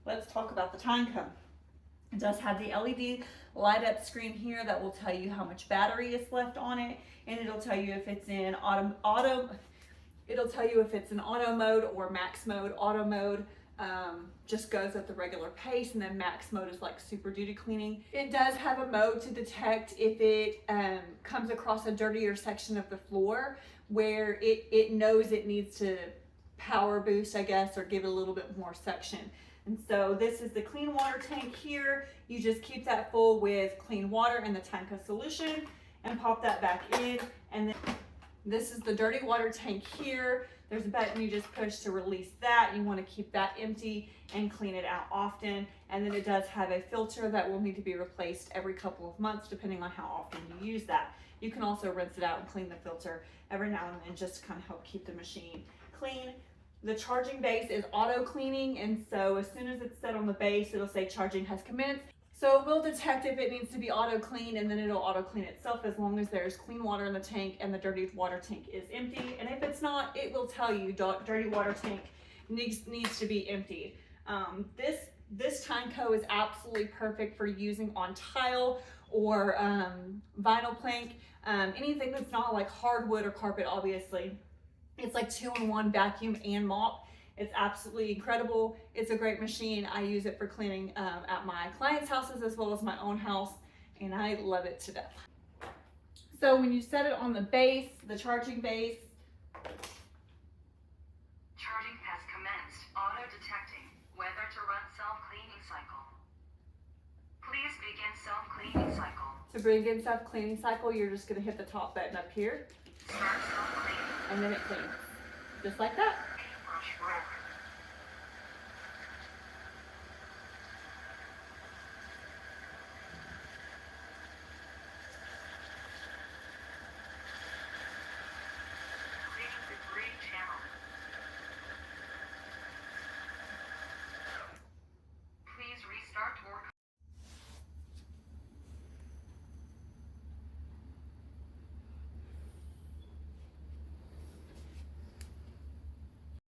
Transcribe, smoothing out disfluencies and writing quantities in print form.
let's talk about the Tineco. It does have the LED light up screen here that will tell you how much battery is left on it, and it'll tell you if it's in it'll tell you if it's in auto mode or max mode. Auto mode just goes at the regular pace, and then max mode is like super duty cleaning. It does have a mode to detect if it comes across a dirtier section of the floor where it knows it needs to power boost, I guess, or give it a little bit more suction. And so this is the clean water tank here. You just keep that full with clean water and the Tineco solution and pop that back in. And then this is the dirty water tank here. There's a button you just push to release that. You want to keep that empty and clean it out often. And then it does have a filter that will need to be replaced every couple of months depending on how often you use that. You can also rinse it out and clean the filter every now and then just to kind of help keep the machine clean. The charging base is auto cleaning, and so as soon as it's set on the base, it'll say charging has commenced. So it will detect if it needs to be auto cleaned, and then it'll auto clean itself as long as there's clean water in the tank and the dirty water tank is empty. And if it's not, it will tell you dirty water tank needs to be emptied. This Tineco is absolutely perfect for using on tile or vinyl plank, anything that's not like hardwood or carpet, obviously. It's like 2-in-1 vacuum and mop. It's absolutely incredible. It's a great machine. I use it for cleaning at my clients' houses as well as my own house, and I love it to death. So when you set it on the base, the charging base, charging has commenced. Auto detecting whether to run self-cleaning cycle. Please begin self-cleaning cycle. to begin self-cleaning cycle, you're just gonna hit the top button up here, Start self-cleaning. and then it cleans, just like that.